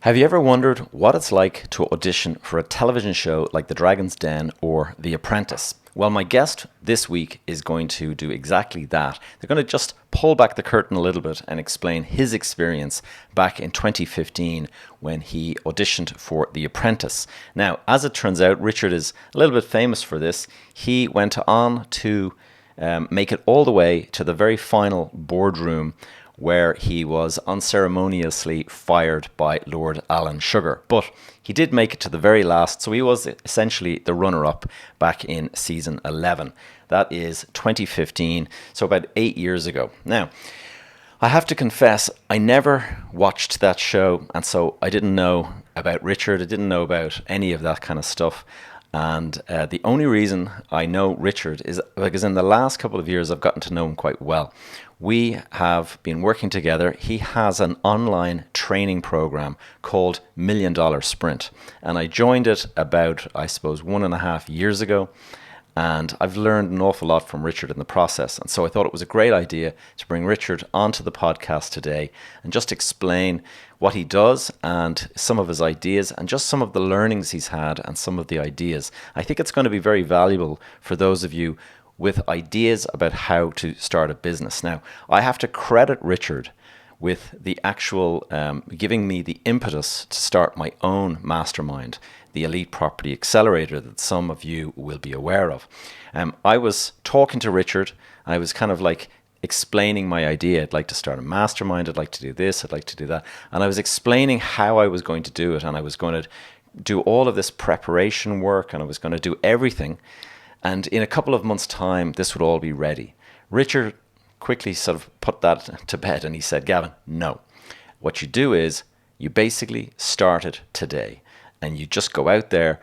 Have you ever wondered what it's like to audition for a television show like The Dragon's Den or The Apprentice? Well, my guest this week is going to do exactly that. They're going to just pull back the curtain a little bit and explain his experience back in 2015 when he auditioned for The Apprentice. Now, as it turns out, Richard is a little bit famous for this. He went on to make it all the way to the very final boardroom where he was unceremoniously fired by Lord Alan Sugar. But he did make it to the very last, so he was essentially the runner-up back in season 11. That is 2015, so about 8 years ago. Now, I have to confess, I never watched that show, and so I didn't know about Richard, I didn't know about any of that kind of stuff. And the only reason I know Richard is because in the last couple of years I've gotten to know him quite well. We have been working together. He has an online training program called Million Dollar Sprint. And I joined it about, I suppose, 1.5 years ago. And I've learned an awful lot from Richard in the process. And so I thought it was a great idea to bring Richard onto the podcast today and just explain what he does and some of his ideas and just some of the learnings he's had and some of the ideas. I think it's going to be very valuable for those of you with ideas about how to start a business. Now, I have to credit Richard with the actual giving me the impetus to start my own mastermind, the Elite Property Accelerator that some of you will be aware of. I was talking to Richard, and I was kind of like explaining my idea. I'd like to start a mastermind, I'd like to do this, I'd like to do that. And I was explaining how I was going to do it, and I was going to do all of this preparation work, and I was going to do everything. And in a couple of months' time, this would all be ready. Richard quickly sort of put that to bed, and he said, Gavin, no. What you do is you basically start it today, and you just go out there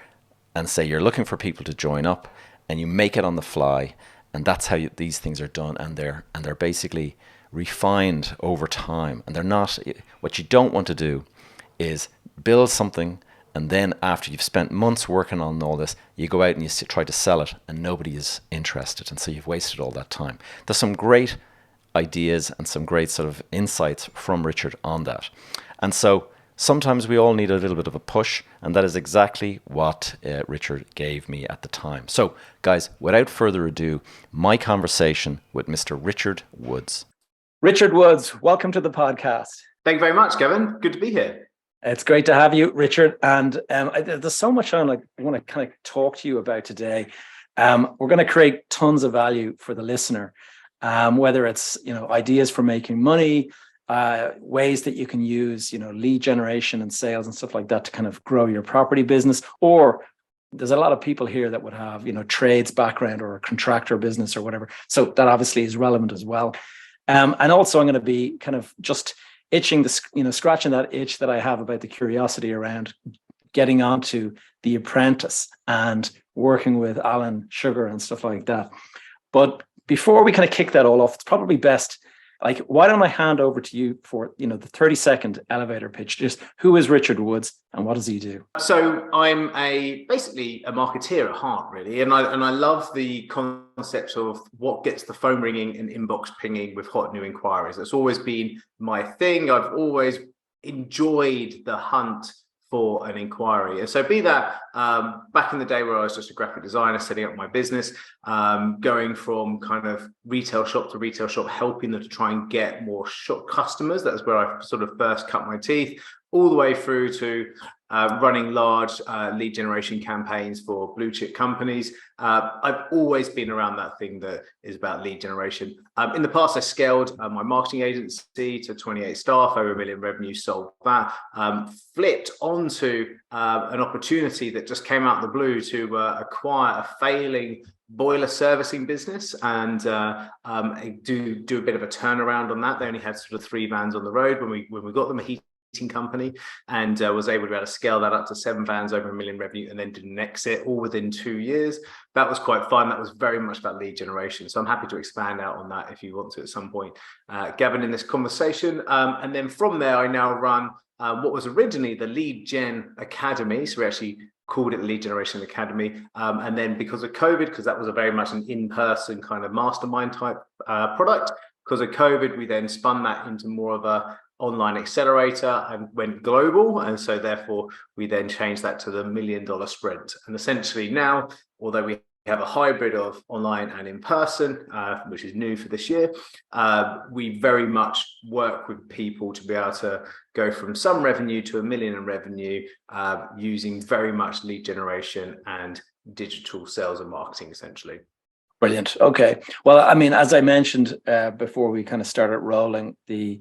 and say you're looking for people to join up, and you make it on the fly, and that's how these things are done, and they're basically refined over time. And they're not. What you don't want to do is build something, and then after you've spent months working on all this, you go out and you try to sell it, and nobody is interested, and so you've wasted all that time. There's some great ideas and some great sort of insights from Richard on that. And so sometimes we all need a little bit of a push, and that is exactly what Richard gave me at the time. So, guys, without further ado, my conversation with Mr. Richard Woods. Richard Woods, welcome to the podcast. Thank you very much, Gavin. Good to be here. It's great to have you, Richard. And there's so much I want to kind of talk to you about today. We're going to create tons of value for the listener, whether it's ideas for making money, ways that you can use lead generation and sales and stuff like that to kind of grow your property business. Or there's a lot of people here that would have trades background or a contractor business or whatever. So that obviously is relevant as well. And also I'm going to be kind of just itching scratching that itch that I have about the curiosity around getting onto The Apprentice and working with Alan Sugar and stuff like that. But before we kind of kick that all off, it's probably best, why don't I hand over to you for, the 30-second elevator pitch? Just who is Richard Woods and what does he do? So I'm basically a marketeer at heart, really. And I love the concept of what gets the phone ringing and inbox pinging with hot new inquiries. That's always been my thing. I've always enjoyed the hunt for an inquiry. And so be that back in the day where I was just a graphic designer setting up my business, going from kind of retail shop to retail shop, helping them to try and get more shop customers. That's where I sort of first cut my teeth, all the way through to running large lead generation campaigns for blue chip companies. I've always been around that thing that is about lead generation. In the past, I scaled my marketing agency to 28 staff, over $1 million revenue, sold that, flipped onto an opportunity that just came out of the blue to acquire a failing boiler servicing business and do a bit of a turnaround on that. They only had sort of 3 vans on the road when we got them, a heating company, and was able to be able to scale that up to 7 vans, over $1 million revenue, and then did an exit all within 2 years. That was quite fun. That was very much about lead generation. So I'm happy to expand out on that if you want to at some point, Gavin, in this conversation. And then from there, I now run what was originally the Lead Gen Academy. So we actually called it the Lead Generation Academy. And then because of COVID, because that was a very much an in-person kind of mastermind type product, because of COVID, we then spun that into more of a online accelerator and went global. And so therefore we then changed that to the $1 million sprint. And essentially now, although we have a hybrid of online and in person, which is new for this year, we very much work with people to be able to go from some revenue to $1 million in revenue, using very much lead generation and digital sales and marketing, essentially. Brilliant. Okay. Well, I mean, as I mentioned before we kind of started rolling, the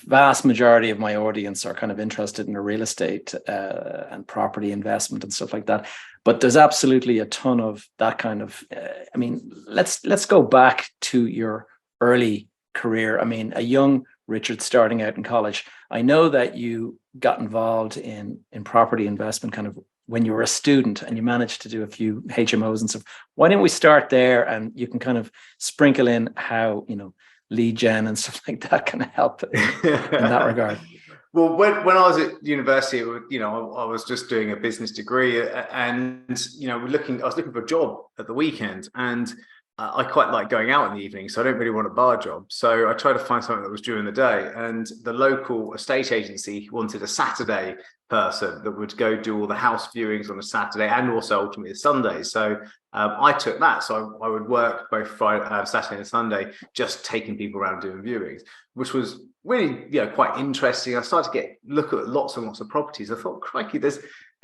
vast majority of my audience are kind of interested in real estate and property investment and stuff like that. But there's absolutely a ton of that kind of. I mean, let's go back to your early career. I mean, a young Richard starting out in college. I know that you got involved in property investment kind of when you were a student, and you managed to do a few HMOs and stuff. Why don't we start there, and you can kind of sprinkle in how, you know, lead gen and stuff like that can help in that regard. Well, when I was at university, you know, I was just doing a business degree, and you know, I was looking for a job at the weekend, and I quite like going out in the evening, so I don't really want a bar job. So I tried to find something that was during the day, and the local estate agency wanted a Saturday person that would go do all the house viewings on a Saturday and also ultimately a Sunday. So I took that. So I would work both Friday, Saturday and Sunday, just taking people around doing viewings, which was really, you know, quite interesting. I started to look at lots and lots of properties. I thought, crikey, there's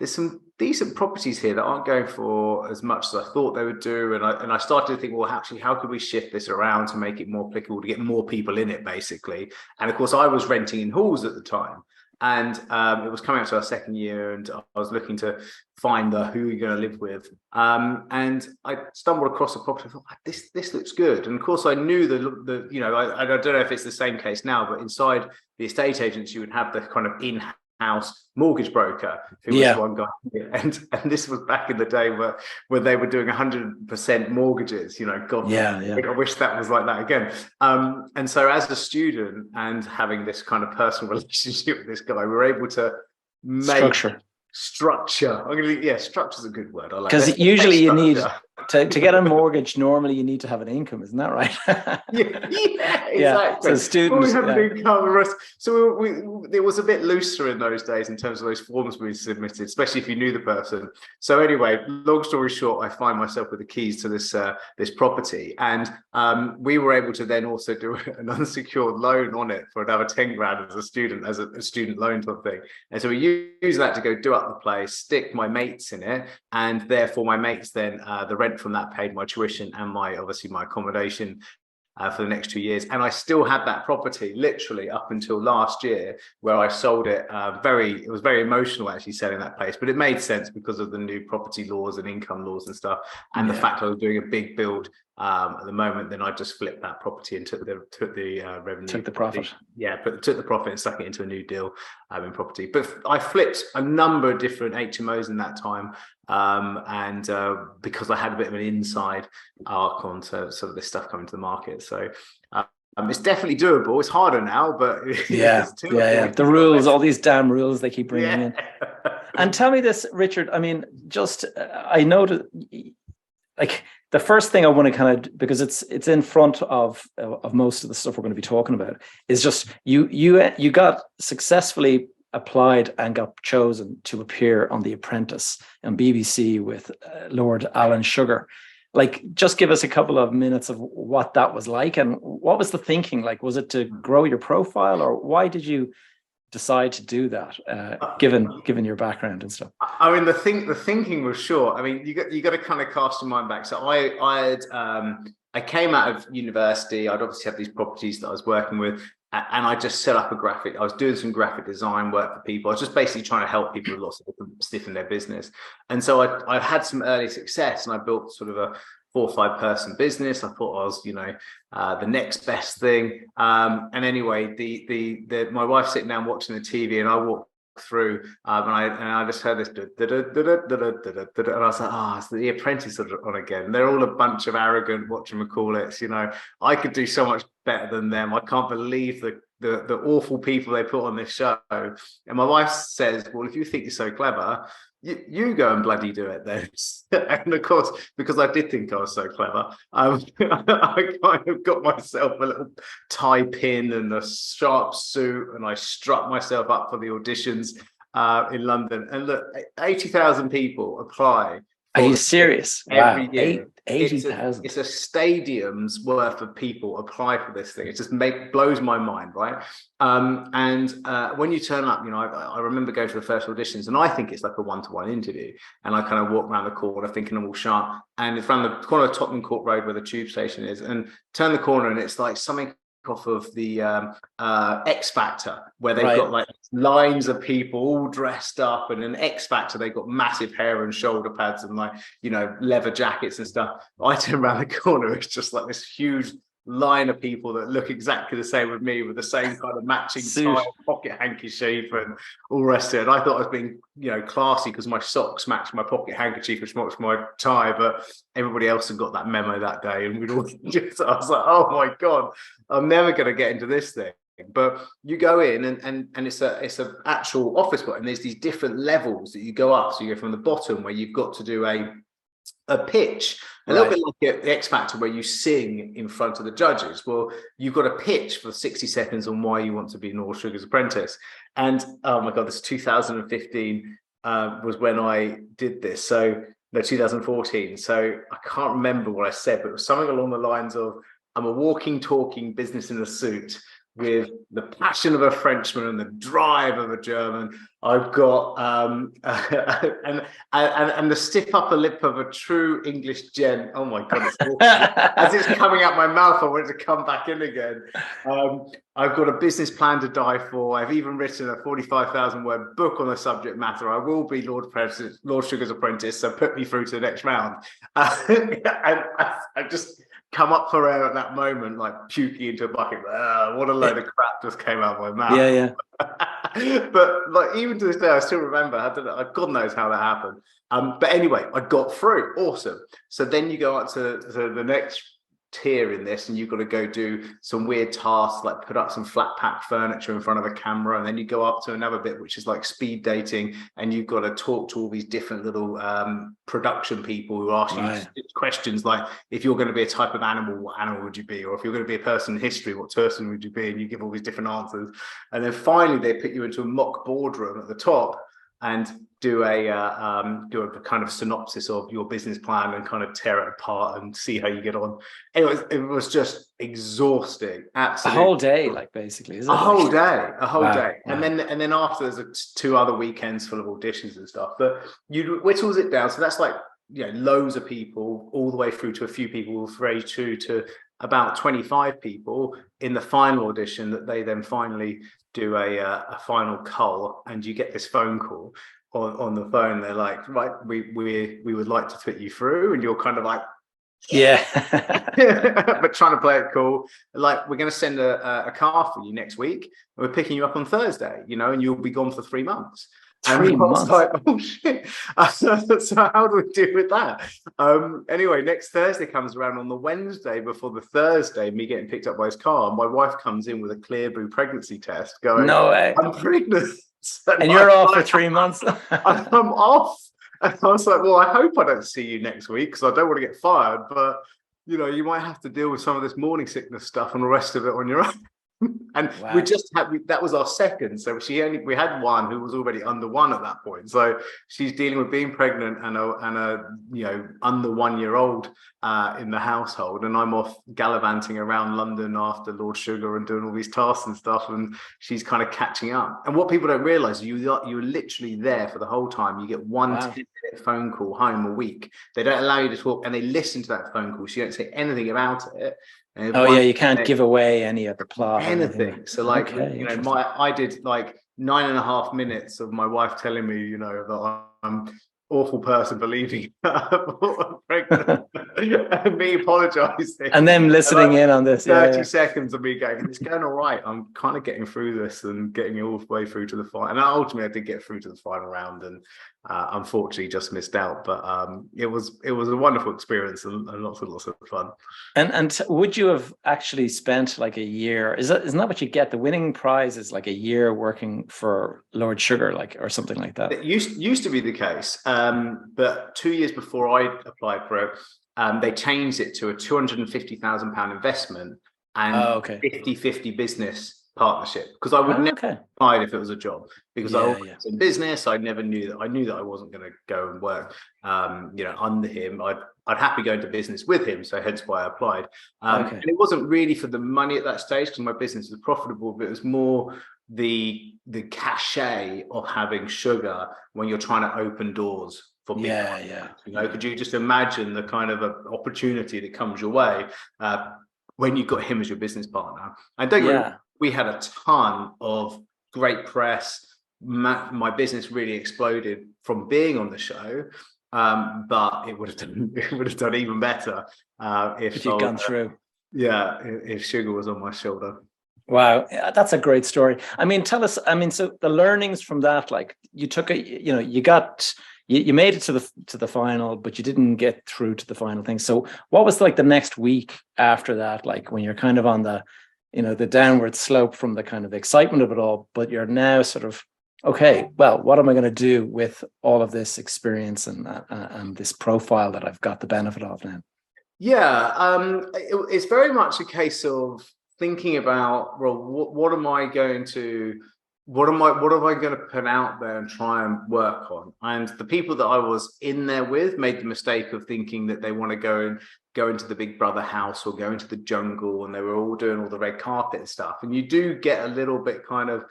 some decent properties here that aren't going for as much as I thought they would do. And I started to think, well, actually, how could we shift this around to make it more applicable, to get more people in it, basically? And of course, I was renting in halls at the time. And it was coming up to our second year, and I was looking to find who you're going to live with. And I stumbled across a property. I thought, this looks good. And of course, I knew the you know, I don't know if it's the same case now, but inside the estate agents, you would have the kind of in-house mortgage broker who was one guy. And this was back in the day where they were doing 100% mortgages. You know, God, I wish that was like that again. And so as a student and having this kind of personal relationship with this guy, we were able to make structure. Structure's a good word. I like, because usually you need to get a mortgage. Normally you need to have an income, isn't that right? Exactly. So students, we have an income. So it was a bit looser in those days in terms of those forms we submitted, especially if you knew the person. So anyway, long story short, I find myself with the keys to this property, and we were able to then also do an unsecured loan on it for another 10 grand as a student, as a student loan type thing. And so we used that to go do up the place, stick my mates in it, and therefore my mates then the rent from that paid my tuition and obviously my accommodation for the next 2 years. And I still had that property literally up until last year, where I sold it. It was very emotional actually selling that place, but it made sense because of the new property laws and income laws and stuff, and the fact I was doing a big build at the moment. Then I just flipped that property and took the revenue, took the profit. Took the profit and stuck it into a new deal in property. But I flipped a number of different HMOs in that time, and because I had a bit of an inside arc on to some of this stuff coming to the market. So it's definitely doable. It's harder now, but the rules, all these damn rules they keep bringing in. And tell me this, Richard. I mean, just I know that, like, the first thing I want to kind of, because it's in front of most of the stuff we're going to be talking about, is just you got successfully applied and got chosen to appear on The Apprentice on BBC with Lord Alan Sugar. Like, just give us a couple of minutes of what that was like, and what was the thinking like? Was it to grow your profile, or why did you decide to do that, given your background and stuff? I mean, the thinking was sure. I mean, you got to kind of cast your mind back. So I came out of university. I'd obviously had these properties that I was working with, and I just set up I was doing some graphic design work for people. I was just basically trying to help people with lots of different stuff in their business. And so I had some early success, and I built sort of a 4 or 5 person business. I thought I was, the next best thing. And anyway, my wife's sitting down watching the TV, and I walk through, and I just heard this, and I was like, it's The Apprentice on again. They're all a bunch of arrogant whatchamacallits. I could do so much better than them. I can't believe the awful people they put on this show. And my wife says, well, if you think you're so clever, you go and bloody do it then. And of course, because I did think I was so clever, I kind of got myself a little tie pin and a sharp suit, and I struck myself up for the auditions in London. And look, 80,000 people apply. Are you serious? Every Wow. year. 80,000. It's a stadium's worth of people apply for this thing. It just blows my mind, right? When you turn up, I remember going to the first auditions, and I think it's like a one-to-one interview. And I kind of walk around the corner thinking I'm all sharp, and it's around the corner of Tottenham Court Road where the tube station is, and turn the corner, and it's like something off of the X Factor, where they've got like lines of people all dressed up, and an X Factor, they've got massive hair and shoulder pads and like, leather jackets and stuff. I turn around the corner, it's just like this huge line of people that look exactly the same with me, with the same kind of matching tie, pocket handkerchief, and all the rest of it. And I thought I was being, classy because my socks matched my pocket handkerchief, which matched my tie, but everybody else had got that memo that day, and we'd all just, I was like, oh my God, I'm never going to get into this thing. But you go in and it's a actual office spot, and there's these different levels that you go up. So you go from the bottom, where you've got to do a pitch, a little bit like the X Factor, where you sing in front of the judges. Well, you've got a pitch for 60 seconds on why you want to be North Sugar's apprentice. And oh my God, this 2015 was when I did this. So no, 2014. So I can't remember what I said, but it was something along the lines of, I'm a walking, talking business in a suit, with the passion of a Frenchman and the drive of a German. I've got and the stiff upper lip of a true English gent. Oh my God, as it's coming out my mouth, I want it to come back in again. I've got a business plan to die for. I've even written a 45,000 word book on the subject matter. I will be Lord Sugar's apprentice, so put me through to the next round. And I just come up for air at that moment, like puking into a bucket. What a load of crap just came out of my mouth. Yeah. But like, even to this day, I still remember. God knows how that happened. But anyway, I got through. Awesome. So then you go up to the next tier in this, and you've got to go do some weird tasks, like put up some flat pack furniture in front of a camera, and then you go up to another bit which is like speed dating, and you've got to talk to all these different little production people who ask you questions like, if you're going to be a type of animal, what animal would you be? Or if you're going to be a person in history, what person would you be? And you give all these different answers, and then finally they put you into a mock boardroom at the top and do a kind of synopsis of your business plan and kind of tear it apart and see how you get on. Anyway, it was just exhausting. Absolutely. A whole day, like, basically, is it? A whole day. Wow. And then after, there's 2 other weekends full of auditions and stuff. But you whittles it down. So that's like, loads of people, all the way through to a few people, through to about 25 people in the final audition, that they then finally do a final cull, and you get this phone call on the phone. They're like, right, we would like to put you through, and you're kind of like, yeah. but trying to play it cool. Like, we're going to send a car for you next week, and we're picking you up on Thursday, and you'll be gone for 3 months. 3 months. And I was like, oh shit. So how do we deal with that? Anyway, next Thursday comes around. On the Wednesday before the Thursday, me getting picked up by his car, my wife comes in with a clear blue pregnancy test going, no way, I'm pregnant. And you're off for 3 months. I'm off. And I was like, well, I hope I don't see you next week, because I don't want to get fired, but you might have to deal with some of this morning sickness stuff and the rest of it on your own. And wow. we just had that was our second, so we had one who was already under 1 at that point, so she's dealing with being pregnant and a under 1 year old in the household, and I'm off gallivanting around London after Lord Sugar and doing all these tasks and stuff, and she's kind of catching up. And what people don't realize, you're literally there for the whole time. You get one 10-minute phone call home a week. They don't allow you to talk, and they listen to that phone call, so you don't say anything about it. You can't give away any of the plot, anything. So like, I did like 9.5 minutes of my wife telling me, that I'm an awful person for leaving her pregnant. me apologising, and them listening in on this. 30 seconds of me going, it's going all right. I'm kind of getting through this and getting all the way through to the final. And ultimately, I did get through to the final round, and unfortunately, just missed out. But it was a wonderful experience and lots of fun. And would you have actually spent like a year? Isn't that what you get? The winning prize is like a year working for Lord Sugar, like, or something like that. It used to be the case, but 2 years before I applied for it, they changed it to a £250,000 investment and 50-50 business partnership, because I would never apply if it was a job, because I was in business. I never knew that. I knew that I wasn't going to go and work under him. I'd happy going to business with him, so hence why I applied. And it wasn't really for the money at that stage, because my business was profitable, but it was more the cachet of having Sugar when you're trying to open doors for big clients. Could you just imagine the kind of opportunity that comes your way when you've got him as your business partner? And don't get me wrong, we had a ton of great press. My business really exploded from being on the show, but it would have done even better if you'd gone through. If Sugar was on my shoulder. Wow, that's a great story. I mean, tell us. I mean, so the learnings from that, like, you took you made it to the final, but you didn't get through to the final thing. So what was like the next week after that, like when you're kind of on the the downward slope from the kind of excitement of it all, but you're now sort of, okay, well, what am I going to do with all of this experience and this profile that I've got the benefit of now? It's very much a case of thinking about, well, what am I going to put out there and try and work on? And the people that I was in there with made the mistake of thinking that they want to go into the Big Brother house or go into the jungle, and they were all doing all the red carpet and stuff. And you do get a little bit kind of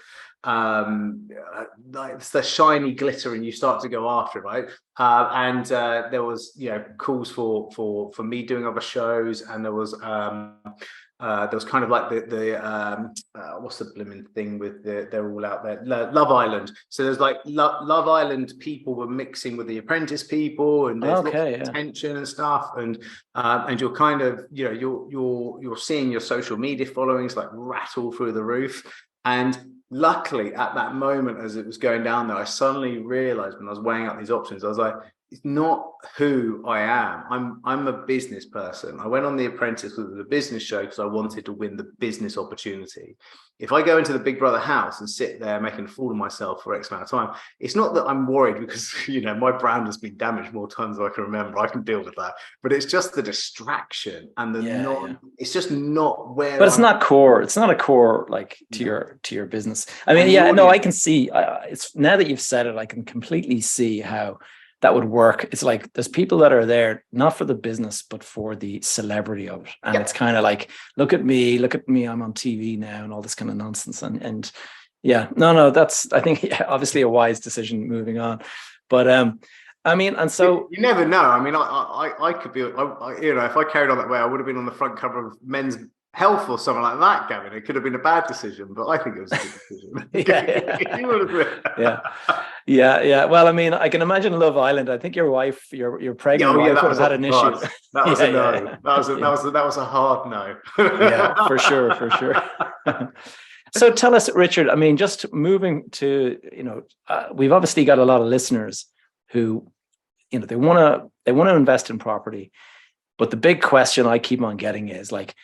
like it's the shiny glitter, and you start to go after it, right? There was calls for me doing other shows, and there was kind of like the what's the blooming thing with they're all out there, Love Island. So there's like Love Island people were mixing with the Apprentice people, and there's lots of tension and stuff, and you're kind of you're seeing your social media followings like rattle through the roof. And luckily at that moment, as it was going down there, I suddenly realized, when I was weighing up these options, I was like, it's not who I am. I'm a business person. I went on The Apprentice because it was a business show, because I wanted to win the business opportunity. If I go into the Big Brother house and sit there making a fool of myself for X amount of time, it's not that I'm worried, because my brand has been damaged more times than I can remember. I can deal with that. But it's just the distraction and it's just not where. But it's not core. It's not a core like to your business. I mean, I can see. It's now that you've said it, I can completely see how that would work. It's like there's people that are there not for the business, but for the celebrity of it. And it's kind of like, look at me, I'm on TV now, and all this kind of nonsense. And that's, I think, obviously a wise decision moving on. But I mean, and so you never know. I mean, I could be, if I carried on that way, I would have been on the front cover of Men's Health or something like that, Gavin. It could have been a bad decision, but I think it was a good decision. Yeah. Well, I mean, I can imagine Love Island. I think your wife, your pregnant wife, would have had an issue. That was a no. That was a hard no. For sure. So tell us, Richard. I mean, just moving to we've obviously got a lot of listeners who they want to invest in property, but the big question I keep on getting is like,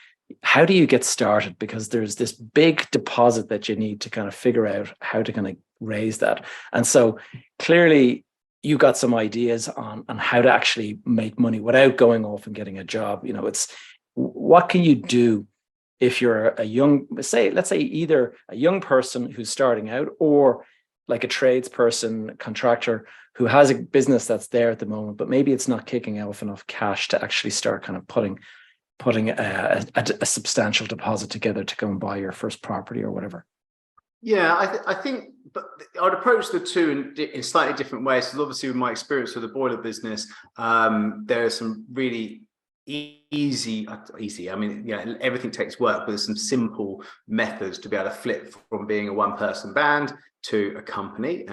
how do you get started? Because there's this big deposit that you need to kind of figure out how to kind of raise that. And so clearly you got some ideas on how to actually make money without going off and getting a job. It's what can you do if you're a young, let's say either a young person who's starting out, or like a tradesperson, contractor who has a business that's there at the moment, but maybe it's not kicking off enough cash to actually start kind of putting a substantial deposit together to go and buy your first property or whatever. I think, but I'd approach the two in slightly different ways. Because obviously, with my experience with the boiler business, there are some really easy. I mean, everything takes work, but there's some simple methods to be able to flip from being a one-person band to a company.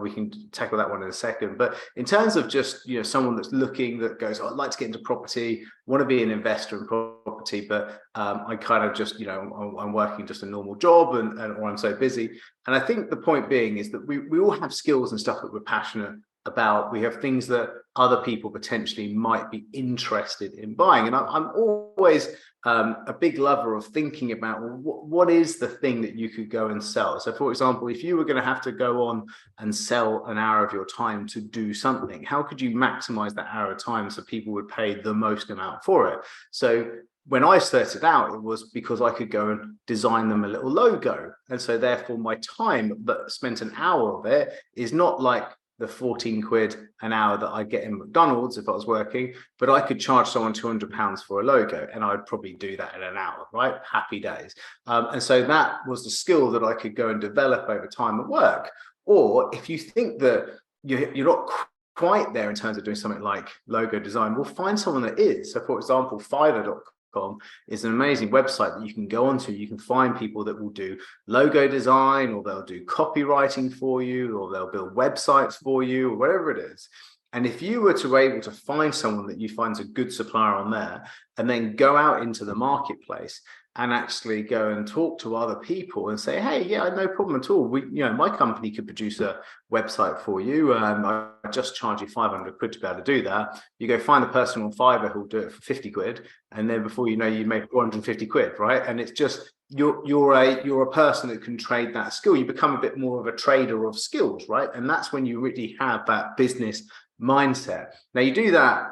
We can tackle that one in a second. But in terms of just someone that's looking, that goes, I'd like to get into property, want to be an investor in property, but I kind of just I'm working just a normal job, or I'm so busy. And I think the point being is that we all have skills and stuff that we're passionate about. We have things that other people potentially might be interested in buying, and I'm always a big lover of thinking about, well, what is the thing that you could go and sell. So for example, if you were going to have to go on and sell an hour of your time to do something, how could you maximize that hour of time so people would pay the most amount for it? So when I started out, it was because I could go and design them a little logo, and so therefore my time that spent an hour of it is not like the 14 quid an hour that I get in McDonald's if I was working, but I could charge someone £200 for a logo, and I'd probably do that in an hour, right? Happy days. And so that was the skill that I could go and develop over time at work. Or if you think that you're not quite there in terms of doing something like logo design, we'll find someone that is. So for example, Fiverr.com is an amazing website that you can go onto. You can find people that will do logo design, or they'll do copywriting for you, or they'll build websites for you, or whatever it is. And if you were to able to find someone that you find is a good supplier on there, and then go out into the marketplace and actually go and talk to other people and say, hey, yeah, no problem at all. My company could produce a website for you. I just charge you 500 quid to be able to do that. You go find the person on Fiverr who'll do it for 50 quid. And then before you know, you make 450 quid, right? And it's just, you're a person that can trade that skill. You become a bit more of a trader of skills, right? And that's when you really have that business mindset. Now you do that,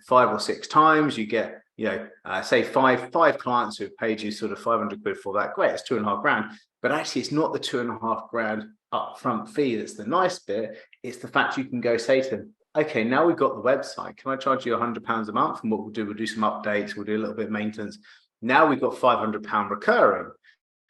5 or 6 times, you get, say five clients who have paid you sort of 500 quid for that. Great, it's 2.5 grand. But actually, it's not the 2.5 grand upfront fee that's the nice bit. It's the fact you can go say to them, okay, now we've got the website. Can I charge you £100 a month? And what we'll do some updates. We'll do a little bit of maintenance. Now we've got £500 recurring.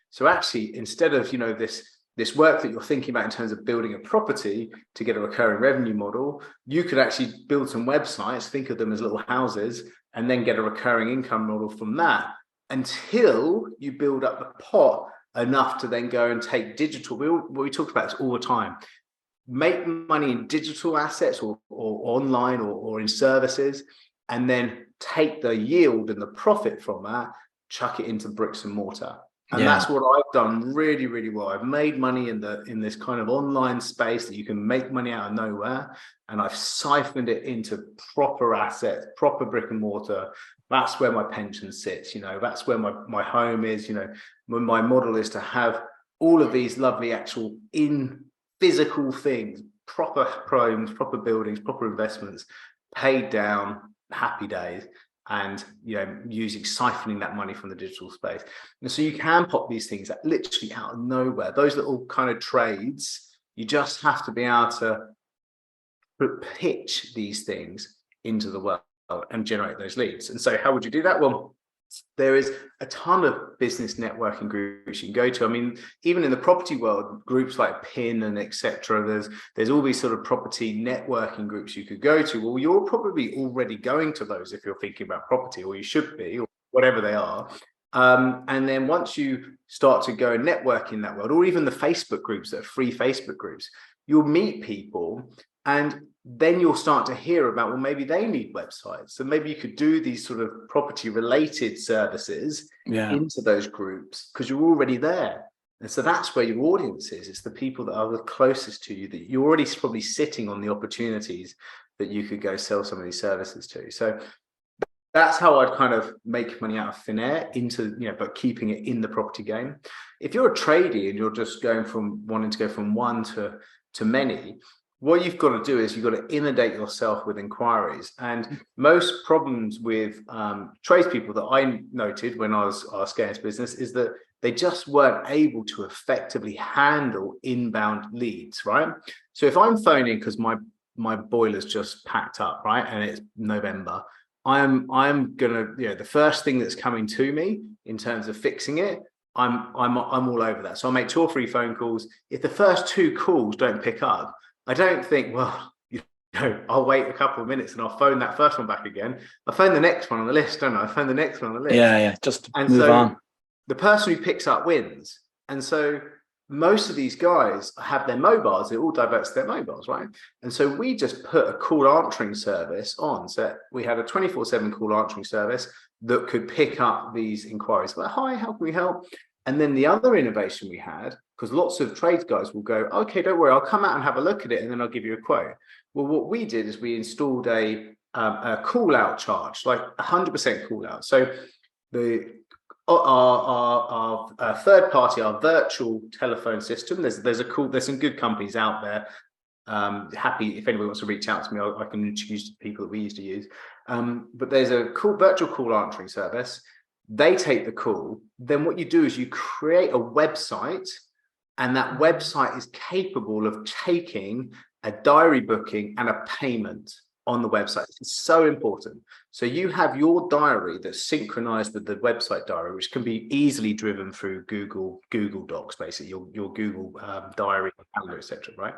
So actually, instead of this work that you're thinking about in terms of building a property to get a recurring revenue model, you could actually build some websites, think of them as little houses, and then get a recurring income model from that, until you build up the pot enough to then go and take digital. We talk about this all the time. Make money in digital assets or online or in services, and then take the yield and the profit from that, chuck it into bricks and mortar. And that's what I've done really, really well. I've made money in this kind of online space that you can make money out of nowhere. And I've siphoned it into proper assets, proper brick and mortar. That's where my pension sits. That's where my home is. When my model is to have all of these lovely actual in physical things, proper homes, proper buildings, proper investments, paid down, happy days. And using siphoning that money from the digital space. And so you can pop these things literally out of nowhere. Those little kind of trades, you just have to be able to pitch these things into the world and generate those leads. And so how would you do that? Well, there is a ton of business networking groups you can go to. I mean, even in the property world, groups like PIN and etc. There's all these sort of property networking groups you could go to. Well, you're probably already going to those if you're thinking about property, or you should be, or whatever they are. And then once you start to go and network in that world, or even the Facebook groups that are free Facebook groups, you'll meet people, and then you'll start to hear about, well, maybe they need websites. So maybe you could do these sort of property related services into those groups because you're already there. And so that's where your audience is. It's the people that are the closest to you, that you're already probably sitting on the opportunities that you could go sell some of these services to. So that's how I'd kind of make money out of thin air but keeping it in the property game. If you're a tradie and you're just wanting to go from one to many, what you've got to do is you've got to inundate yourself with inquiries. And most problems with tradespeople that I noted when I was getting into business is that they just weren't able to effectively handle inbound leads, right? So if I'm phoning because my boiler's just packed up, right, and it's November, I'm gonna, the first thing that's coming to me in terms of fixing it, I'm all over that. So I'll make 2 or 3 phone calls. If the first 2 calls don't pick up, I don't think, well, No, I'll wait a couple of minutes and I'll phone that first one back again. I phone the next one on the list, don't I? I phone the next one on the list. Yeah. Just And move so on. the person who picks up wins. And so most of these guys have their mobiles, it all diverts to their mobiles, right? And so we just put a call answering service on. So we had a 24/7 call answering service that could pick up these inquiries. Like, hi, how can we help? And then the other innovation we had, because lots of trades guys will go, okay, don't worry, I'll come out and have a look at it and then I'll give you a quote. Well, what we did is we installed a call out charge, like 100% call out. So our third party, our virtual telephone system, there's some good companies out there. Happy if anyone wants to reach out to me, I can introduce people that we used to use. But there's a virtual call answering service. They take the call. Then what you do is you create a website, and that website is capable of taking a diary booking and a payment on the website. It's so important. So you have your diary that's synchronized with the website diary, which can be easily driven through Google Docs, basically your Google diary, calendar, etc. Right?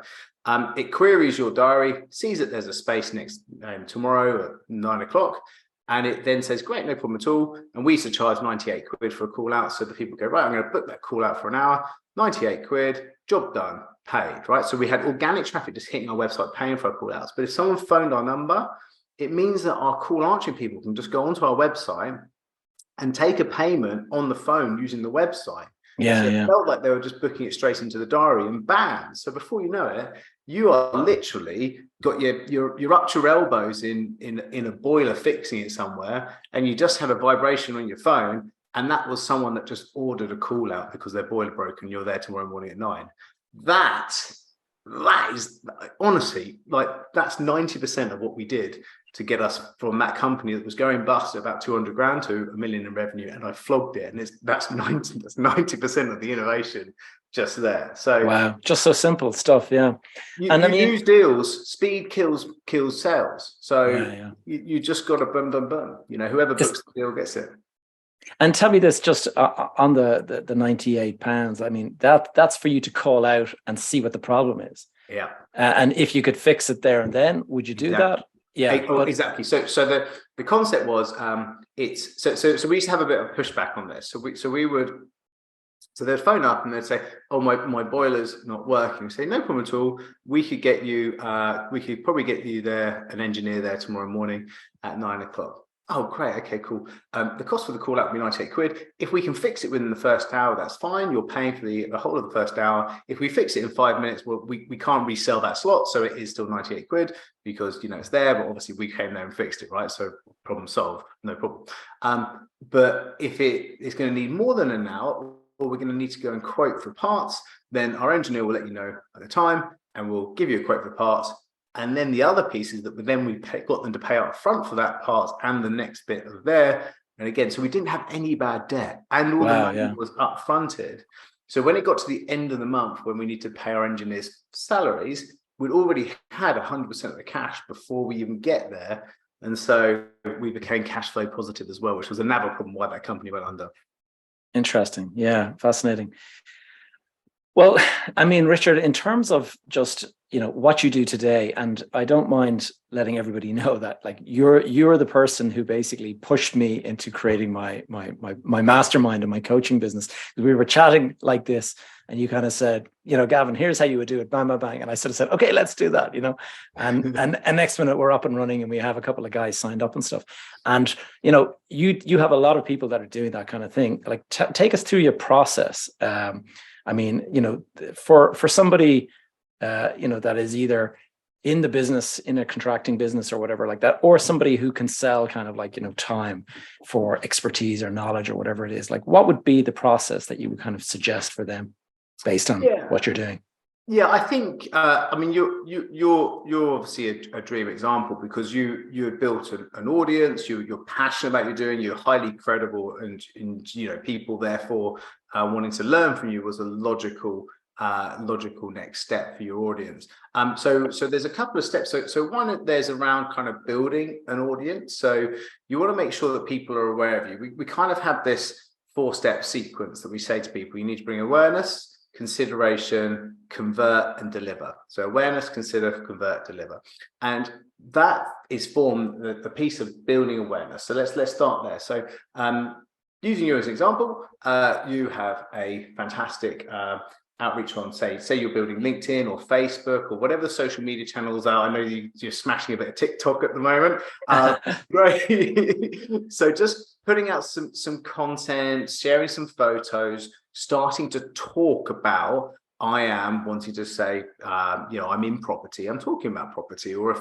It queries your diary, sees that there's a space next tomorrow at 9 o'clock, and it then says, great, no problem at all. And we used to charge 98 quid for a call out. So the people go, right, I'm going to book that call out for an hour, 98 quid, job done, paid, right? So we had organic traffic just hitting our website, paying for our call outs. But if someone phoned our number, it means that our call answering people can just go onto our website and take a payment on the phone using the website. Yeah, so it yeah. felt like they were just booking it straight into the diary, and bam. So before you know it, you are literally got you're up to your elbows in a boiler fixing it somewhere, and you just had a vibration on your phone, and that was someone that just ordered a call out because their boiler broke, and you're there tomorrow morning at 9. That is honestly, like, that's 90% of what we did to get us from that company that was going bust at about 200 grand to $1 million in revenue, and I flogged it. And that's 90% of the innovation just there. So wow, just so simple stuff. Yeah. you lose deals, speed kills sales. So you just got to boom, whoever books the deal gets it. And tell me this, just on the £98. I mean, that's for you to call out and see what the problem is. Yeah. And if you could fix it there and then, would you do that? Yeah. Exactly. So the concept was so we used to have a bit of pushback on this. So they'd phone up and they'd say, oh, my boiler's not working. Say, no problem at all. We could probably get you there, an engineer there tomorrow morning at 9 o'clock. Oh, great. Okay, cool. The cost for the call out would be 98 quid. If we can fix it within the first hour, that's fine. You're paying for the whole of the first hour. If we fix it in 5 minutes, well, we can't resell that slot. So it is still 98 quid because, it's there, but obviously we came there and fixed it, right? So problem solved, no problem. But if it is going to need more than an hour, or we're going to need to go and quote for parts, then our engineer will let you know at the time, and we'll give you a quote for parts. And then the other piece is that we got them to pay up front for that part and the next bit of there. And again, so we didn't have any bad debt, and all the money was up fronted. So when it got to the end of the month, when we need to pay our engineers salaries, we'd already had 100% of the cash before we even get there. And so we became cash flow positive as well, which was another problem why that company went under. Interesting. Yeah, fascinating. Well, I mean, Richard, in terms of just, what you do today, and I don't mind letting everybody know that, like, you're the person who basically pushed me into creating my mastermind and my coaching business. We were chatting like this, and you kind of said, Gavin, here's how you would do it, bang, bang, bang. And I sort of said, okay, let's do that, and next minute we're up and running, and we have a couple of guys signed up and stuff. And, you have a lot of people that are doing that kind of thing. Like, take us through your process. I mean, for somebody, that is either in the business, in a contracting business or whatever like that, or somebody who can sell kind of like, time for expertise or knowledge or whatever it is, like, what would be the process that you would kind of suggest for them based on what you're doing? Yeah, I think, I mean, you're obviously a dream example, because you had built an audience, you're passionate about what you're doing, you're highly credible, and people therefore wanting to learn from you was a logical next step for your audience. So there's a couple of steps. So one, there's around kind of building an audience. So you want to make sure that people are aware of you. We kind of have this 4-step sequence that we say to people. You need to bring awareness, consideration, convert, and deliver. So awareness, consider, convert, deliver. And that is formed the piece of building awareness. So let's start there. So using you as an example, you have a fantastic outreach on, say you're building LinkedIn or Facebook or whatever the social media channels are. I know you're smashing a bit of TikTok at the moment. Great. So just putting out some content, sharing some photos, starting to talk about, I am wanting to say, I'm in property. I'm talking about property. Or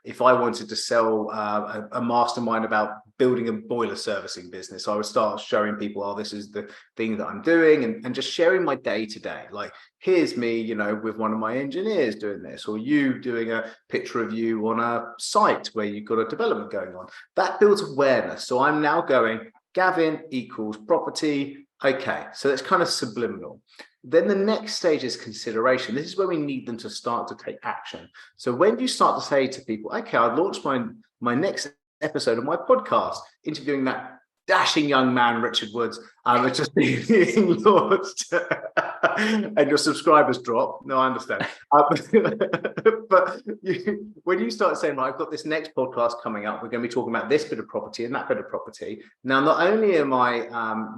if I wanted to sell a mastermind about building a boiler servicing business, I would start showing people, oh, this is the thing that I'm doing, and just sharing my day to day. Like, here's me, with one of my engineers doing this, or you doing a picture of you on a site where you've got a development going on. That builds awareness. So I'm now going, Gavin equals property. Okay, so that's kind of subliminal. Then the next stage is consideration. This is where we need them to start to take action. So when you start to say to people, okay, I've launched my next episode of my podcast, interviewing that dashing young man, Richard Woods, it's just being launched, and your subscribers drop. No, I understand. But when you start saying, I've got this next podcast coming up, we're going to be talking about this bit of property and that bit of property. Now, not only am I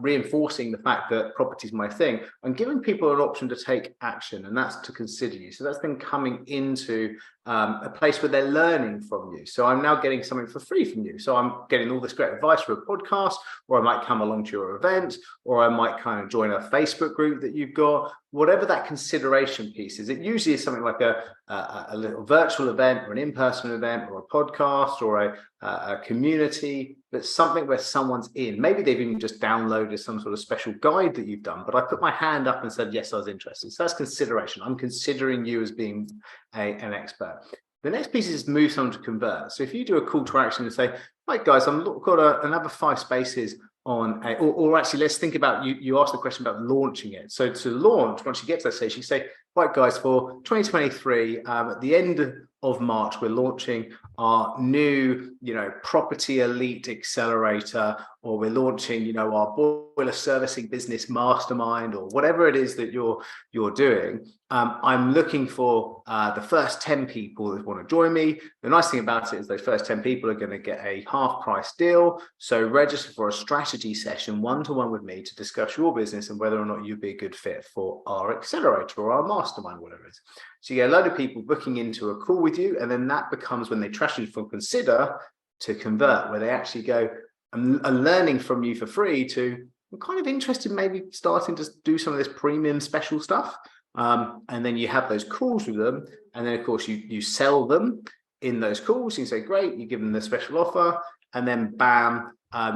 reinforcing the fact that property is my thing, I'm giving people an option to take action, and that's to consider you. So that's then coming into a place where they're learning from you. So I'm now getting something for free from you. So I'm getting all this great advice for a podcast, or I might come along to your event, or I might kind of join a Facebook group that you've got. Whatever that consideration piece is, it usually is something like a little virtual event, or an in-person event, or a podcast, or a community, but something where someone's in. Maybe they've even just downloaded some sort of special guide that you've done, but I put my hand up and said, yes, I was interested. So that's consideration. I'm considering you as being an expert. The next piece is move someone to convert. So if you do a call to action and say, right, guys, I've got another 5 spaces on or actually, let's think about, you asked the question about launching it. So to launch, once you get to that stage, you say, right, guys, for 2023, at the end of March, we're launching our new, property elite accelerator, or we're launching, our boiler servicing business mastermind, or whatever it is that you're doing. I'm looking for the first 10 people that want to join me. The nice thing about it is those first 10 people are going to get a half price deal. So register for a strategy session one-to-one with me to discuss your business and whether or not you'd be a good fit for our accelerator or our mastermind, whatever it is. So you get a load of people booking into a call with you, and then that becomes, when they trust you, from consider to convert, where they actually go, I'm learning from you for free, to, I'm kind of interested, maybe starting to do some of this premium special stuff. And then you have those calls with them, and then of course you sell them in those calls. You say, great, you give them the special offer, and then bam,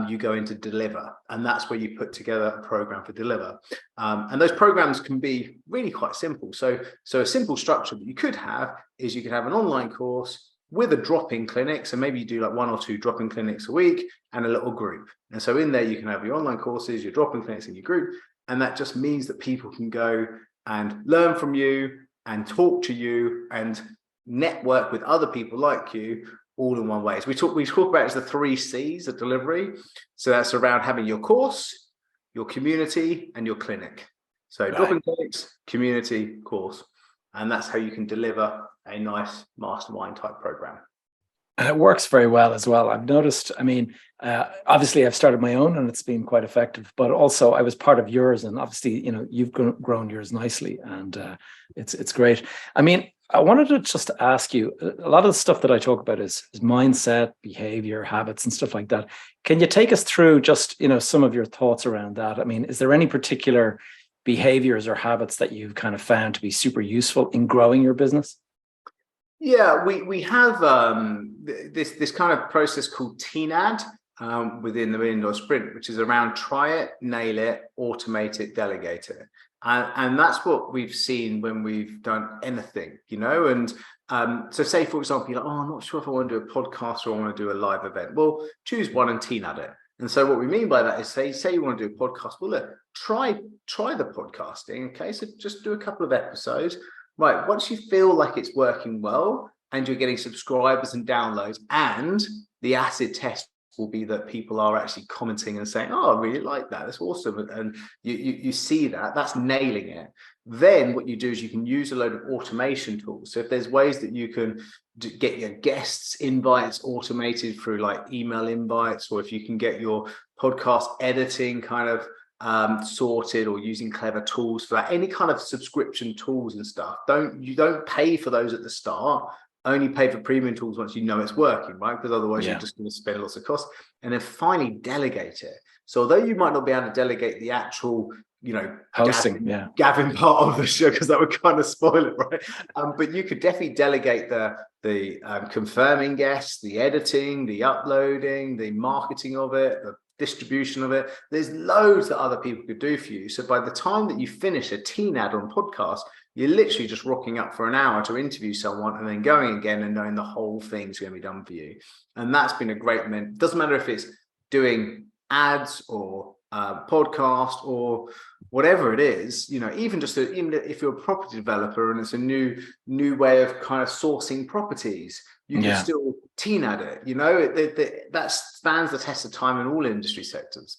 you go into deliver, and that's where you put together a program for deliver. And those programs can be really quite simple. So a simple structure that you could have is, you could have an online course with a drop-in clinic. So maybe you do like 1 or 2 drop-in clinics a week, and a little group. And so in there you can have your online courses, your drop-in clinics, and your group. And that just means that people can go and learn from you and talk to you and network with other people like you, all in one way. So we talk about it as the 3 C's of delivery. So that's around having your course, your community, and your clinic. So right. Drop-in clinics, community, course. And that's how you can deliver a nice mastermind type program. And it works very well as well. I've noticed, obviously I've started my own and it's been quite effective, but also I was part of yours, and obviously, you've grown yours nicely, and it's great. I wanted to just ask you, a lot of the stuff that I talk about is mindset, behavior, habits, and stuff like that. Can you take us through just, some of your thoughts around that? Is there any particular behaviors or habits that you've kind of found to be super useful in growing your business? Yeah, we have this kind of process called TNAD within the $1 Million Sprint, which is around try it, nail it, automate it, delegate it. And that's what we've seen when we've done anything, and so say, for example, you're like, oh, I'm not sure if I want to do a podcast or I want to do a live event. Well, choose one and TNAD it. And so what we mean by that is, say you want to do a podcast. Well, look, try the podcasting. Okay, so just do a couple of episodes. Right, once you feel like it's working well and you're getting subscribers and downloads, and the acid test will be that people are actually commenting and saying, oh, I really like that, that's awesome, and you see that's nailing it. Then what you do is you can use a load of automation tools. So if there's ways that you can get your guests invites automated through like email invites, or if you can get your podcast editing kind of sorted, or using clever tools for that, any kind of subscription tools and stuff, you don't pay for those at the start. Only pay for premium tools once you know it's working, right? Because otherwise you're just going to spend lots of costs. And then finally delegate it. So although you might not be able to delegate the actual, hosting, Gavin part of the show, because that would kind of spoil it, right? But you could definitely delegate the confirming guests, the editing, the uploading, the marketing of it, the distribution of it. There's loads that other people could do for you. So by the time that you finish a teen ad on podcast, you're literally just rocking up for an hour to interview someone and then going again and knowing the whole thing's going to be done for you. And that's been a great it doesn't matter if it's doing ads or podcast or whatever it is, even if you're a property developer and it's a new way of kind of sourcing properties, you can still teen at it. That stands the test of time in all industry sectors.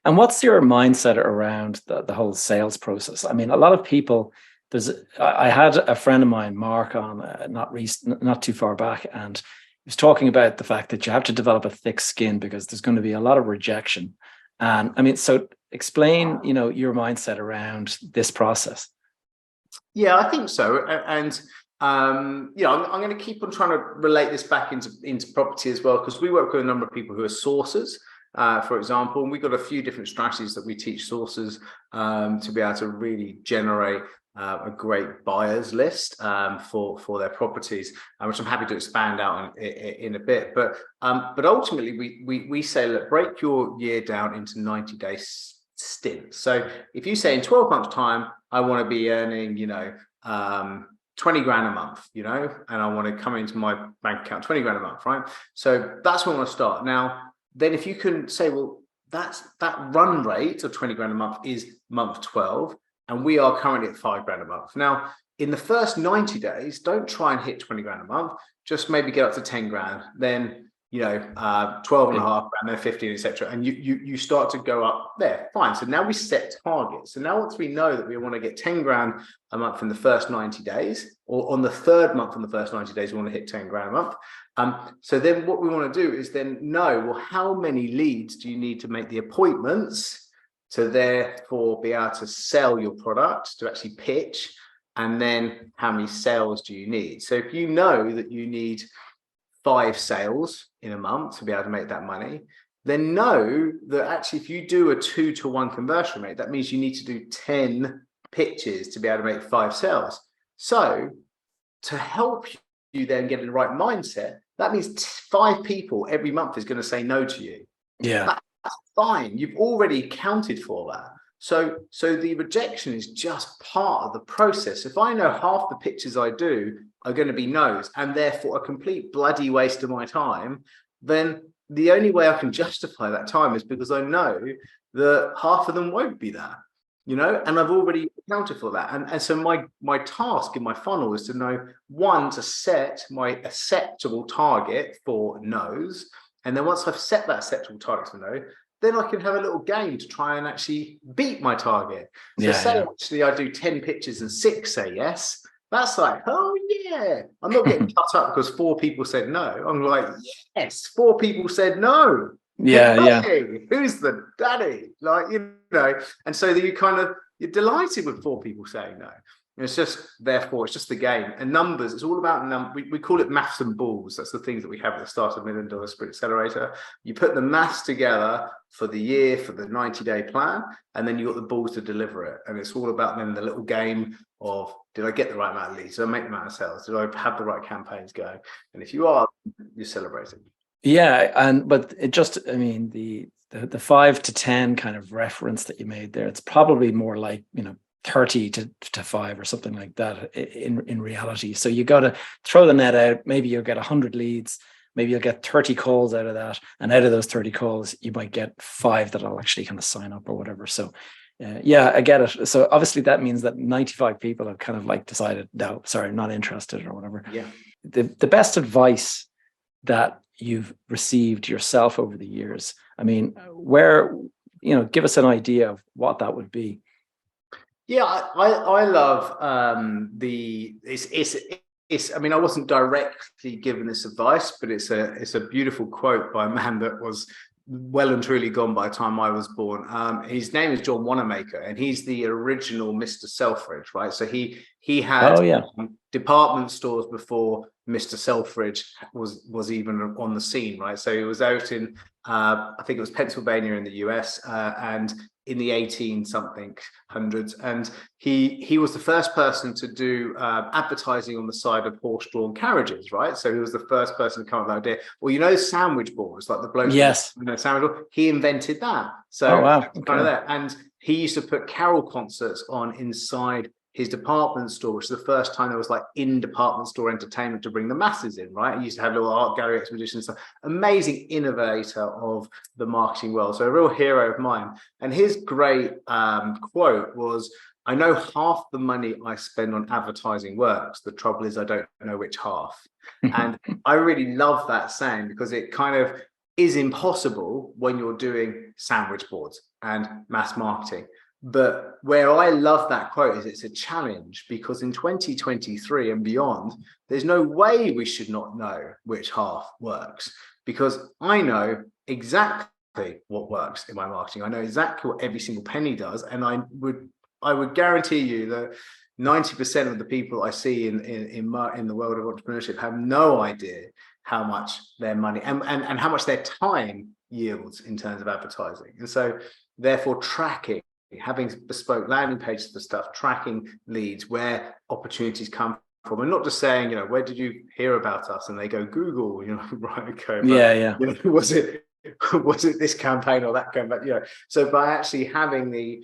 And what's your mindset around the whole sales process? I mean, a lot of people, I had a friend of mine, Mark, on not too far back, and he was talking about the fact that you have to develop a thick skin because there's going to be a lot of rejection. And I mean, so explain, your mindset around this process. Yeah, I think so. And I'm going to keep on trying to relate this back into property as well, because we work with a number of people who are sourcers. For example, and we've got a few different strategies that we teach sourcers to be able to really generate a great buyers list for their properties, which I'm happy to expand out in a bit. But ultimately, we say, look, break your year down into 90-day stints. So if you say in 12 months' time, I want to be earning, 20 grand a month, and I want to come into my bank account 20 grand a month, right? So that's where I want to start. Now, then if you can say, well, that run rate of 20 grand a month is month 12. And we are currently at 5 grand a month. Now, in the first 90 days, don't try and hit 20 grand a month. Just maybe get up to 10 grand, then 12 and a half grand, then 15, etc. And you start to go up there. Fine. So now we set targets. So now once we know that we want to get 10 grand a month in the first 90 days, or on the third month in the first 90 days, we want to hit 10 grand a month. So then what we want to do is then know, well, how many leads do you need to make the appointments to therefore be able to sell your product, to actually pitch, and then how many sales do you need? So if you know that you need 5 sales in a month to be able to make that money, then know that actually if you do a 2-to-1 conversion rate, that means you need to do 10 pitches to be able to make 5 sales. So to help you then get in the right mindset, that means 5 people every month is going to say no to you. Yeah. That's fine. You've already accounted for that. So the rejection is just part of the process. If I know half the pitches I do are going to be no's, and therefore a complete bloody waste of my time, then the only way I can justify that time is because I know that half of them won't be that, and I've already accounted for that. And so my task in my funnel is to know, one, to set my acceptable target for no's. And then once I've set that acceptable target for no, then I can have a little game to try and actually beat my target. So actually I do 10 pitches and 6 say yes. That's like, oh yeah. I'm not getting cut up because 4 people said no. I'm like, yes, 4 people said no. Hey, who's the daddy? And so that you're delighted with 4 people saying no. It's just the game. And numbers, it's all about numbers. We call it maths and balls. That's the things that we have at the start of $1 Million Sprint Accelerator. You put the maths together for the year, for the 90-day plan, and then you got the balls to deliver it. And it's all about then the little game of, did I get the right amount of leads? Did I make the amount of sales? Did I have the right campaigns going? And if you are, you're celebrating. Yeah. But it just, the 5 to 10 kind of reference that you made there, it's probably more like, 30 to 5 or something like that in reality. So you got to throw the net out. Maybe you'll get 100 leads. Maybe you'll get 30 calls out of that. And out of those 30 calls, you might get 5 that'll actually kind of sign up or whatever. So I get it. So obviously that means that 95 people have kind of like decided, no, sorry, not interested or whatever. Yeah. The best advice that you've received yourself over the years, give us an idea of what that would be. Yeah, I love it's I mean, I wasn't directly given this advice, but it's a beautiful quote by a man that was well and truly gone by the time I was born. His name is John Wanamaker, and he's the original Mr. Selfridge, right? So he had Oh yeah. department stores before Mr. Selfridge was even on the scene, right? So he was out in I think it was Pennsylvania in the US, and in the 18 something hundreds, and he was the first person to do advertising on the side of horse-drawn carriages, right? So he was the first person to come up with the idea. Well, you know, sandwich boards, like the blokes Yes. with the sandwich board, he invented that. So Oh wow. kind of Okay. that, and he used to put carol concerts on inside his department store, which is the first time there was like in department store entertainment to bring the masses in, right? He used to have little art gallery exhibitions. So amazing innovator of the marketing world. So a real hero of mine. And his great quote was, I know half the money I spend on advertising works. The trouble is I don't know which half. And I really love that saying, because it kind of is impossible when you're doing sandwich boards and mass marketing. But where I love that quote is it's a challenge, because in 2023 and beyond, there's no way we should not know which half works, because I know exactly what works in my marketing. I know exactly what every single penny does. And I would guarantee you that 90% of the people I see in the world of entrepreneurship have no idea how much their money and how much their time yields in terms of advertising. And so therefore tracking, having bespoke landing pages for stuff, tracking leads, where opportunities come from, and not just saying, you know, where did you hear about us? And they go Google, you know, right? Okay, but Yeah. you know, was it this campaign or that campaign? You know, so by actually having the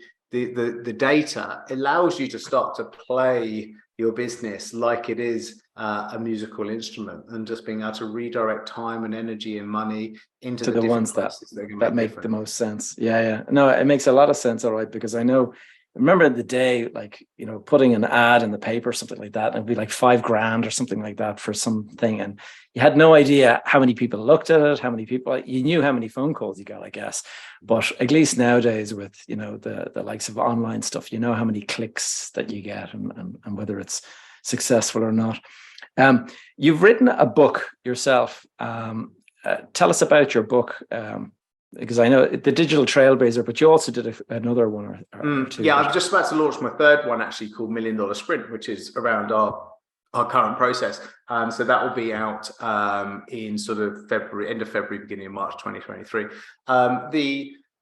data, allows you to start to play your business like it is a musical instrument, and just being able to redirect time and energy and money into To the the different ones that places that can that make make the difference. most sense. Yeah. No, it makes a lot of sense. All right, because I know. Remember the day, like, you know, putting an ad in the paper, something like that, and it'd be like $5,000 or something like that for something, and you had no idea how many people looked at it, how many people. You knew how many phone calls you got, I guess, but at least nowadays with, you know, the likes of online stuff, you know how many clicks that you get, and whether it's successful or not. You've written a book yourself. Tell us about your book. Because I know the Digital Trailblazer, but you also did another one or two. Yeah, I'm just about to launch my third one, actually, called $1 Million Sprint, which is around our current process. So that will be out in sort of February, end of February, beginning of March 2023.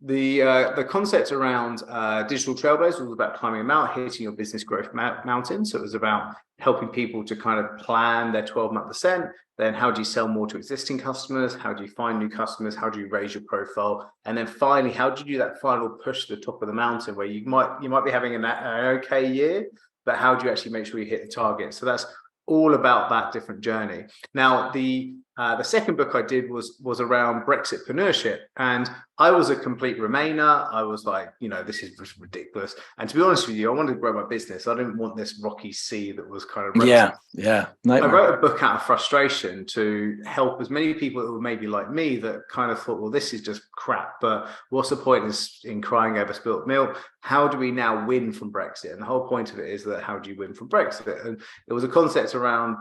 The concept around Digital Trailblazers was about climbing a mountain, hitting your business growth mountain. So it was about helping people to kind of plan their 12-month ascent. Then how do you sell more to existing customers? How do you find new customers? How do you raise your profile? And then finally, how do you do that final push to the top of the mountain, where you might be having an okay year, but how do you actually make sure you hit the target? So that's all about that different journey. Now, the second book I did was around Brexitpreneurship, and I was a complete Remainer. I was like, you know, this is just ridiculous. And to be honest with you, I wanted to grow my business. I didn't want this rocky sea that was kind of Brexit. Yeah, I nightmare. wrote a book out of frustration to help as many people that were maybe like me, that kind of thought, well, this is just crap, but what's the point in crying over spilt milk? How do we now win from Brexit? And the whole point of it is that, how do you win from Brexit? And it was a concept around,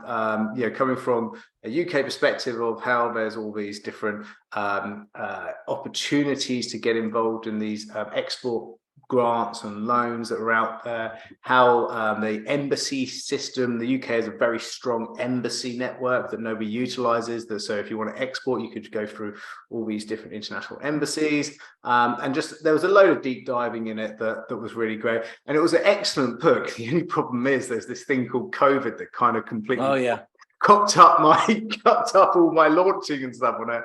you know, coming from a UK perspective of how there's all these different opportunities to get involved in these export grants and loans that are out there, how the embassy system, the UK has a very strong embassy network that nobody utilizes. So if you want to export, you could go through all these different international embassies, and just there was a load of deep diving in it that was really great, and it was an excellent book. The only problem is there's this thing called COVID that kind of completely cocked up all my launching and stuff on it.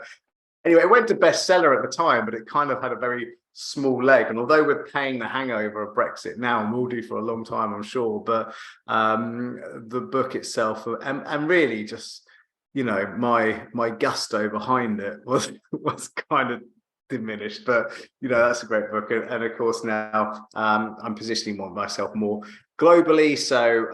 Anyway, it went to bestseller at the time, but it kind of had a very small leg. And although we're paying the hangover of Brexit now, and will do for a long time, I'm sure, but the book itself, and really just, you know, my gusto behind it was kind of diminished. But you know, that's a great book, and of course now I'm positioning myself more globally. So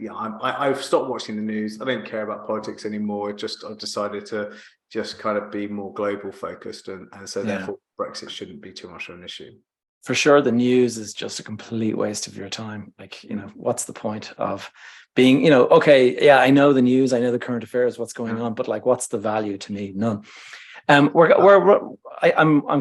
I've stopped watching the news. I don't care about politics anymore. I've decided to just kind of be more global focused, and so therefore Brexit shouldn't be too much of an issue. For sure, the news is just a complete waste of your time. Like, what's the point of being, okay, yeah, I know the news, I know the current affairs, what's going on, but like, what's the value to me? None. I'm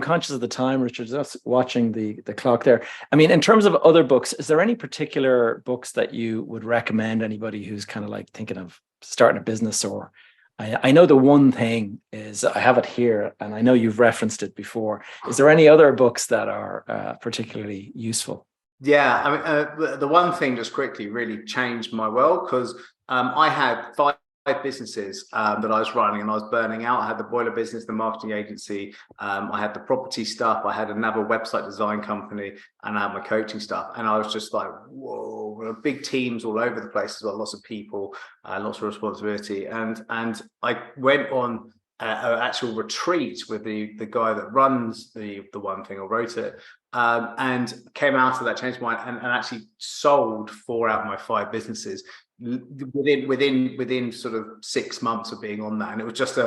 conscious of the time, Richard. Just watching the clock there. I mean, in terms of other books, is there any particular books that you would recommend anybody who's kind of like thinking of starting a business? Or I know the one thing is, I have it here, and I know you've referenced it before. Is there any other books that are particularly useful? Yeah, I mean, the one thing just quickly really changed my world, because I had five businesses that I was running, and I was burning out. I had the boiler business, the marketing agency, I had the property stuff, I had another website design company, and I had my coaching stuff. And I was just like, whoa, big teams all over the place as well, lots of people, lots of responsibility. And I went on an actual retreat with the guy that runs the one thing, or wrote it, and came out of that, changed my mind, and actually sold 4 out of my 5 businesses within sort of 6 months of being on that. And it was just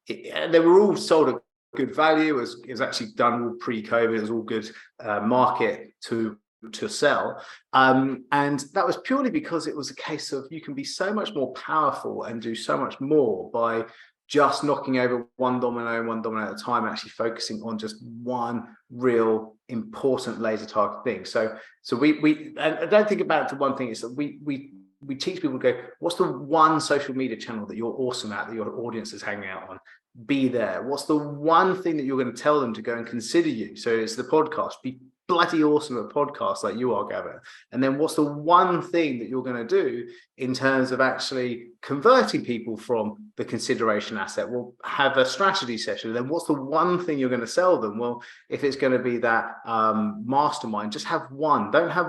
they were all sold at good value. It was actually done all pre-COVID. It was all good market to sell, and that was purely because it was a case of, you can be so much more powerful and do so much more by just knocking over one domino at a time, and actually focusing on just one real important laser target thing. So we and I don't think about it to one thing. It's that we teach people to go, what's the one social media channel that you're awesome at, that your audience is hanging out on? Be there. What's the one thing that you're going to tell them to go and consider you? So it's the podcast. Be bloody awesome at podcasts like you are, Gavin. And then what's the one thing that you're going to do in terms of actually converting people from the consideration asset? We'll have a strategy session. Then what's the one thing you're going to sell them? Well, if it's going to be that mastermind, just have one. Don't have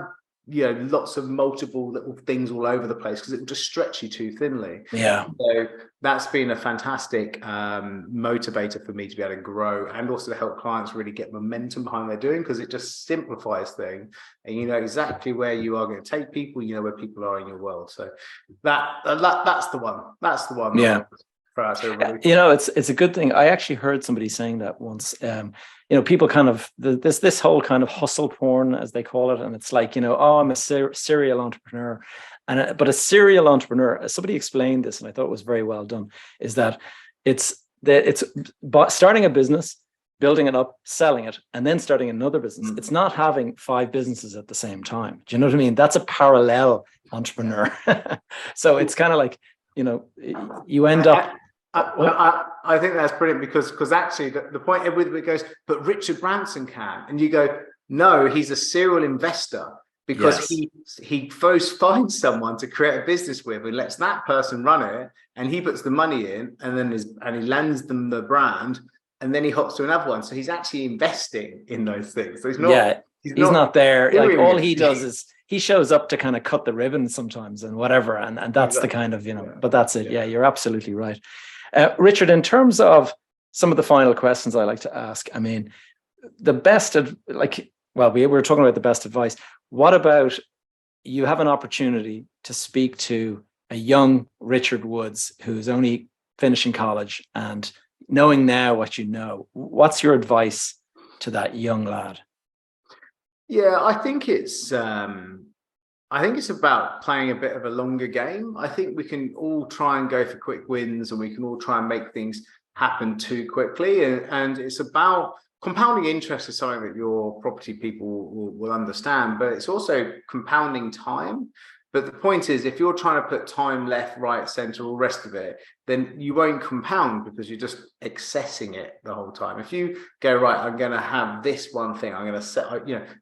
lots of multiple little things all over the place, because it will just stretch you too thinly. Yeah. So that's been a fantastic motivator for me to be able to grow, and also to help clients really get momentum behind what they're doing, because it just simplifies things, and you know exactly where you are going to take people, you know where people are in your world. So that's the one. Yeah. It's a good thing. I actually heard somebody saying that once. People kind of this whole kind of hustle porn, as they call it, and it's like, I'm a serial entrepreneur, but a serial entrepreneur, somebody explained this, and I thought it was very well done, is that it's starting a business, building it up, selling it, and then starting another business. It's not having 5 businesses at the same time. Do you know what I mean? That's a parallel entrepreneur. So it's kind of like, you end up. I think that's brilliant, because actually the point everybody goes, but Richard Branson can, and you go, no, he's a serial investor, because he first finds someone to create a business with, and lets that person run it, and he puts the money in, and then he lends them the brand, and then he hops to another one. So he's actually investing in those things. So he's not there. Like, all he does is he shows up to kind of cut the ribbon sometimes and whatever, and that's exactly the kind of, but that's it. Yeah, you're absolutely right. Richard, in terms of some of the final questions I like to ask, I mean, the best we were talking about the best advice. What about, you have an opportunity to speak to a young Richard Woods who's only finishing college, and knowing now what you know, what's your advice to that young lad? Yeah, I think it's about playing a bit of a longer game. I think we can all try and go for quick wins, and we can all try and make things happen too quickly. And it's about compounding interest, is something that your property people will understand, but it's also compounding time. But the point is, if you're trying to put time left, right, center, all the rest of it, then you won't compound, because you're just accessing it the whole time. If you go, right, I'm going to have this one thing, I'm going to set,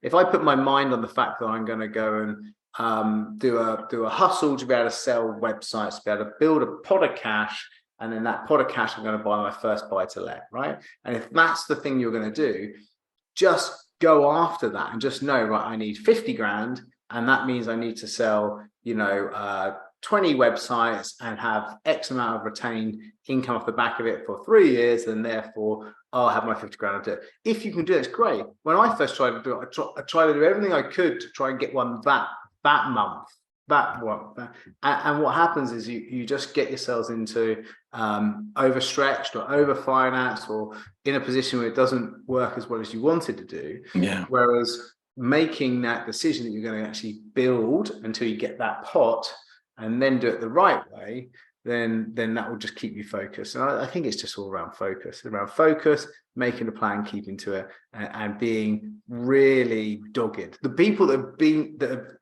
if I put my mind on the fact that I'm going to go and do a hustle to be able to sell websites, to be able to build a pot of cash, and in that pot of cash, I'm going to buy my first buy to let, right? And if that's the thing you're going to do, just go after that, and just know, right, I need 50 grand. And that means I need to sell, 20 websites and have X amount of retained income off the back of it for 3 years. And therefore, I'll have my 50 grand to do it. If you can do it, it's great. When I first tried to do it, I tried to do everything I could to try and get one that month. And what happens is you just get yourselves into overstretched or overfinanced, or in a position where it doesn't work as well as you wanted to do. Yeah. Whereas making that decision that you're going to actually build until you get that pot and then do it the right way, then that will just keep you focused. And I think it's just all around focus, making a plan, keeping to it, and being really dogged. The people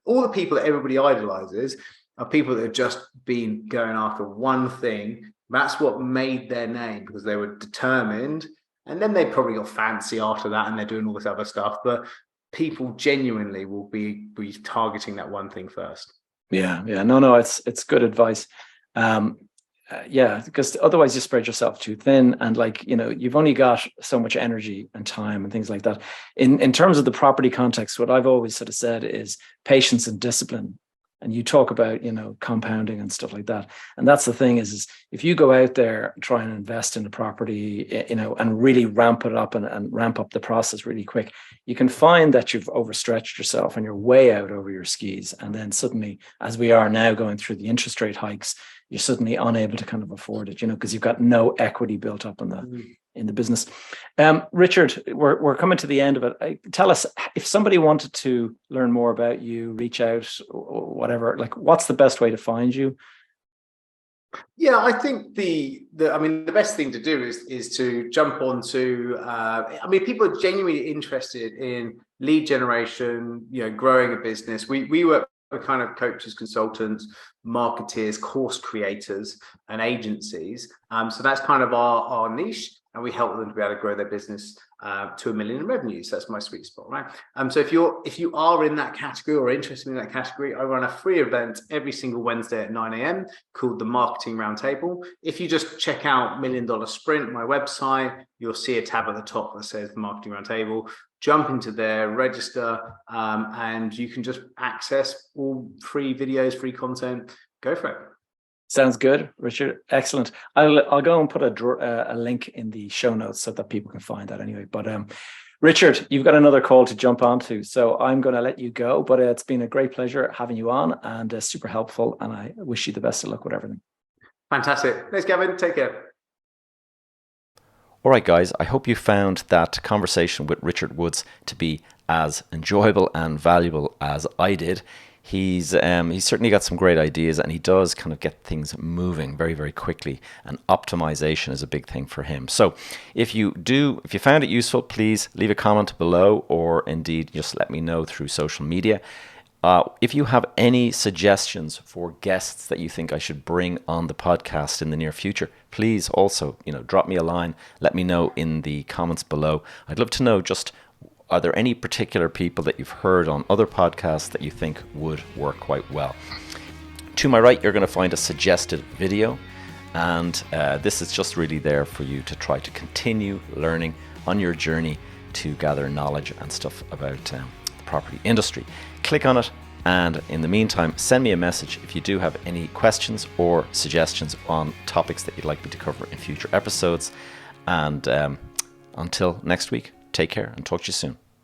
all the people that everybody idolizes are people that have just been going after one thing. That's what made their name, because they were determined, and then they probably got fancy after that and they're doing all this other stuff. But people genuinely will be targeting that one thing first. Yeah. No, it's good advice. Because otherwise you spread yourself too thin, and you've only got so much energy and time and things like that. In terms of the property context, what I've always sort of said is patience and discipline. And you talk about, compounding and stuff like that. And that's the thing is if you go out there and try and invest in a property, and really ramp it up and ramp up the process really quick, you can find that you've overstretched yourself and you're way out over your skis. And then suddenly, as we are now going through the interest rate hikes, you're suddenly unable to kind of afford it, because you've got no equity built up in the business. Richard, we're coming to the end of it. Tell us, if somebody wanted to learn more about you, reach out, or whatever, what's the best way to find you? Yeah, I think the best thing to do is to jump onto. People are genuinely interested in lead generation, growing a business. We work with kind of coaches, consultants, marketeers, course creators, and agencies. So that's kind of our niche, and we help them to be able to grow their business to $1 million in revenue. So that's my sweet spot, right? So if you are in that category or interested in that category, I run a free event every single Wednesday at 9 a.m. called the Marketing Roundtable. If you just check out $1 Million Sprint, my website, you'll see a tab at the top that says Marketing Roundtable. Jump into there, register, and you can just access all free videos, free content. Go for it. Sounds good, Richard. Excellent. I'll go and put a link in the show notes so that people can find that anyway. But Richard, you've got another call to jump onto, so I'm going to let you go. But it's been a great pleasure having you on, and super helpful. And I wish you the best of luck with everything. Fantastic. Thanks, Gavin. Take care. All right, guys, I hope you found that conversation with Richard Woods to be as enjoyable and valuable as I did. He's certainly got some great ideas, and he does kind of get things moving very, very quickly, and optimization is a big thing for him. So if you found it useful, please leave a comment below, or indeed just let me know through social media. If you have any suggestions for guests that you think I should bring on the podcast in the near future, please also, drop me a line. Let me know in the comments below. I'd love to know, just, are there any particular people that you've heard on other podcasts that you think would work quite well? To my right, you're going to find a suggested video, and this is just really there for you to try to continue learning on your journey to gather knowledge and stuff about the property industry. Click on it, and in the meantime, send me a message if you do have any questions or suggestions on topics that you'd like me to cover in future episodes. And until next week, take care and talk to you soon.